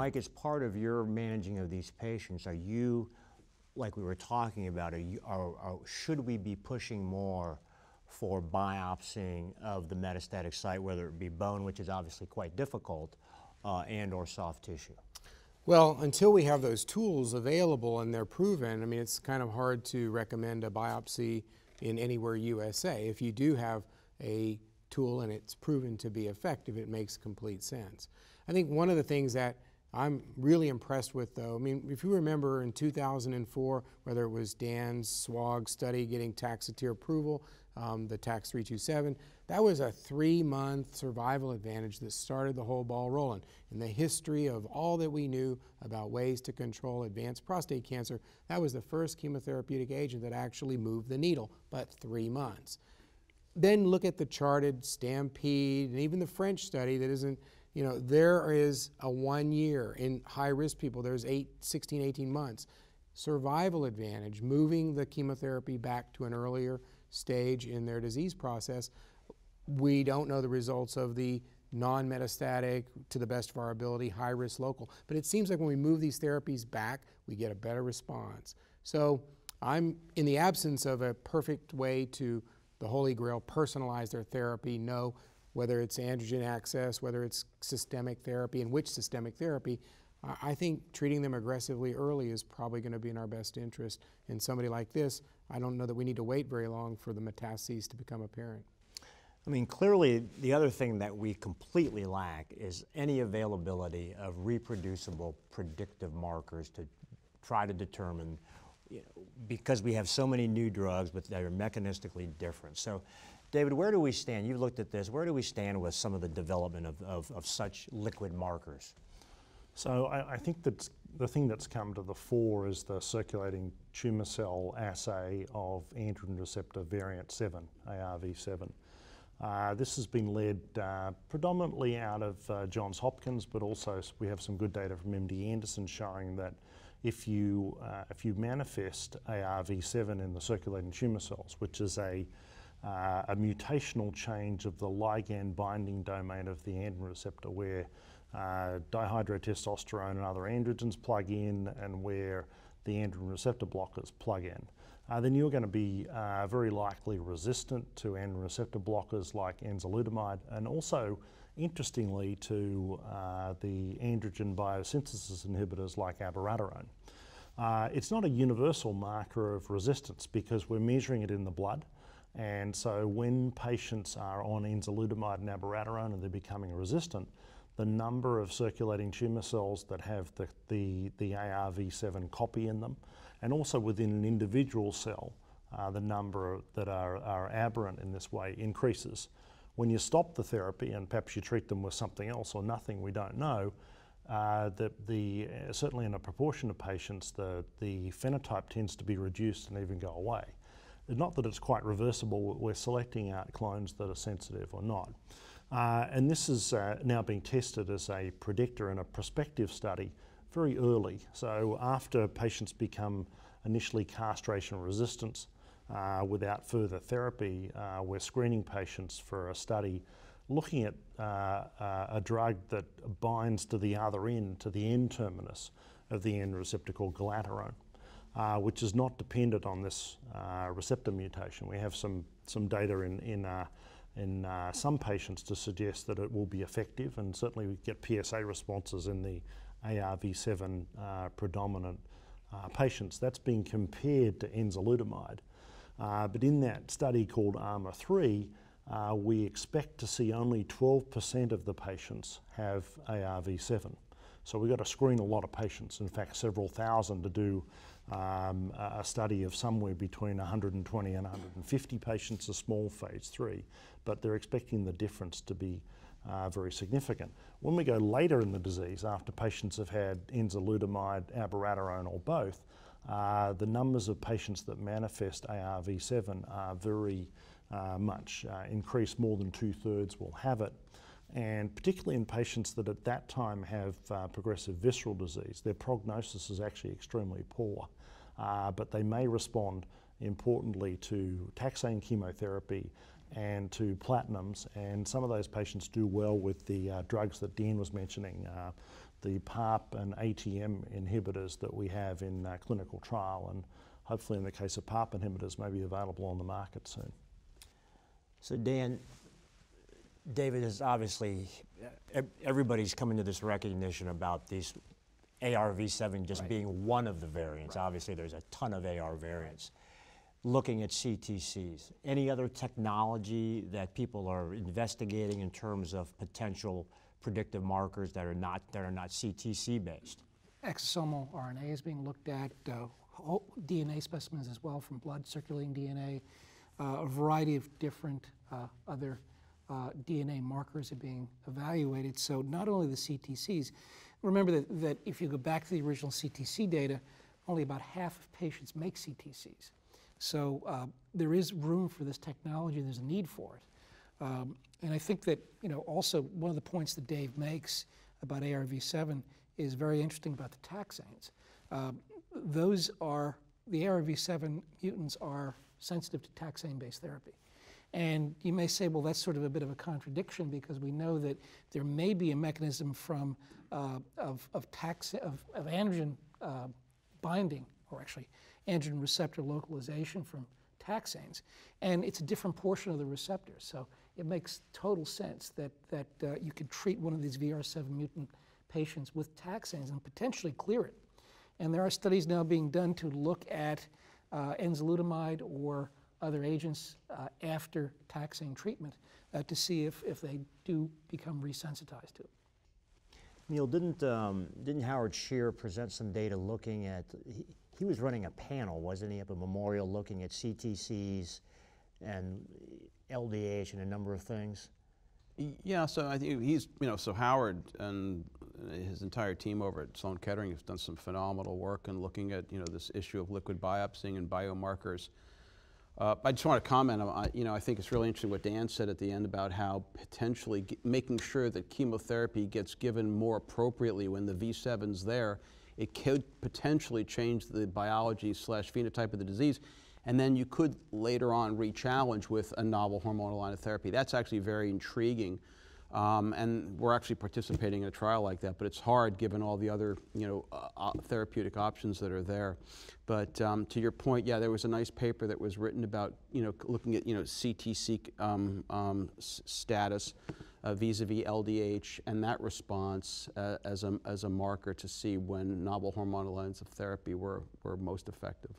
Mike, as part of your managing of these patients, are you, like we were talking about, should we be pushing more for biopsying of the metastatic site, whether it be bone, which is obviously quite difficult, and or soft tissue? Well, until we have those tools available and they're proven, I mean, it's kind of hard to recommend a biopsy in anywhere USA. If you do have a tool and it's proven to be effective, it makes complete sense. I think one of the things that I'm really impressed with, though, I mean, if you remember in 2004, whether it was Dan's SWOG study getting Taxotere approval, the Tax 327, that was a 3-month survival advantage that started the whole ball rolling. In the history of all that we knew about ways to control advanced prostate cancer, that was the first chemotherapeutic agent that actually moved the needle, but 3 months. Then look at the charted Stampede and even the French study that isn't, you know, there is a 1 year in high-risk people, there's 16, 18 months. Survival advantage, moving the chemotherapy back to an earlier stage in their disease process. We don't know the results of the non-metastatic, to the best of our ability, high-risk local. But it seems like when we move these therapies back, we get a better response. So I'm, in the absence of a perfect way to, the Holy Grail, personalize their therapy, know whether it's androgen access, whether it's systemic therapy, and which systemic therapy, I think treating them aggressively early is probably going to be in our best interest. In somebody like this, I don't know that we need to wait very long for the metastases to become apparent. I mean, clearly, the other thing that we completely lack is any availability of reproducible predictive markers to try to determine, you know, because we have so many new drugs, but they are mechanistically different. So, David, where do we stand? You've looked at this. Where do we stand with some of the development of such liquid markers? So I think that the thing that's come to the fore is the circulating tumour cell assay of androgen receptor variant 7, ARV7. This has been led predominantly out of Johns Hopkins, but also we have some good data from MD Anderson showing that if you manifest ARV7 in the circulating tumour cells, which is a mutational change of the ligand binding domain of the androgen receptor, where dihydrotestosterone and other androgens plug in and where the androgen receptor blockers plug in, then you're going to be very likely resistant to androgen receptor blockers like enzalutamide, and also, interestingly, to the androgen biosynthesis inhibitors like abiraterone. It's not a universal marker of resistance because we're measuring it in the blood. And so when patients are on enzalutamide and abiraterone and they're becoming resistant, the number of circulating tumour cells that have the ARV7 copy in them, and also within an individual cell, the number that are aberrant in this way increases. When you stop the therapy and perhaps you treat them with something else or nothing, we don't know, certainly in a proportion of patients, the phenotype tends to be reduced and even go away. Not that it's quite reversible, we're selecting out clones that are sensitive or not. And this is now being tested as a predictor in a prospective study very early. So after patients become initially castration resistant without further therapy, we're screening patients for a study looking at a drug that binds to the other end, to the N terminus of the N receptor called galeterone. Which is not dependent on this receptor mutation. We have some data in some patients to suggest that it will be effective, and certainly we get PSA responses in the ARV7 predominant patients. That's being compared to enzalutamide. But in that study called ARMOR3, we expect to see only 12% of the patients have ARV7. So we've got to screen a lot of patients, in fact several thousand, to do a study of somewhere between 120 and 150 patients, a small phase 3, but they're expecting the difference to be very significant. When we go later in the disease, after patients have had enzalutamide, abiraterone or both, the numbers of patients that manifest ARV7 are very much increased. More than 2/3 will have it. And particularly in patients that at that time have progressive visceral disease, their prognosis is actually extremely poor, but they may respond importantly to taxane chemotherapy and to platinums, and some of those patients do well with the drugs that Dan was mentioning, the PARP and ATM inhibitors that we have in clinical trial, and hopefully in the case of PARP inhibitors may be available on the market soon. So Dan, David is obviously, everybody's coming to this recognition about these ARV7 just being one of the variants. Obviously there's a ton of AR variants. Looking at CTCs, any other technology that people are investigating in terms of potential predictive markers that are not CTC based? Exosomal RNA is being looked at, DNA specimens as well from blood, circulating DNA, a variety of different other DNA markers are being evaluated. So not only the CTCs, remember that if you go back to the original CTC data, only about half of patients make CTCs. So there is room for this technology, there's a need for it. And I think that, also one of the points that Dave makes about ARV7 is very interesting about the taxanes. The ARV7 mutants are sensitive to taxane-based therapy. And you may say, well, that's sort of a bit of a contradiction because we know that there may be a mechanism from of androgen binding, or actually androgen receptor localization from taxanes, and it's a different portion of the receptor. So it makes total sense that you could treat one of these VR7 mutant patients with taxanes and potentially clear it. And there are studies now being done to look at enzalutamide or other agents after taxane treatment to see if they do become resensitized to it. Neal, didn't Howard Shear present some data looking at, he was running a panel, wasn't he, at a memorial looking at CTCs and LDH and a number of things? Yeah, so I think he's, so Howard and his entire team over at Sloan Kettering has done some phenomenal work in looking at, this issue of liquid biopsying and biomarkers. I just want to comment on, I think it's really interesting what Dan said at the end about how potentially making sure that chemotherapy gets given more appropriately when the V7's there, it could potentially change the biology/phenotype of the disease, and then you could later on re-challenge with a novel hormonal line of therapy. That's actually very intriguing. And we're actually participating in a trial like that, but it's hard given all the other, therapeutic options that are there. But to your point, yeah, there was a nice paper that was written about, looking at, CTC status vis-a-vis LDH and that response as a marker to see when novel hormonal lines of therapy were most effective.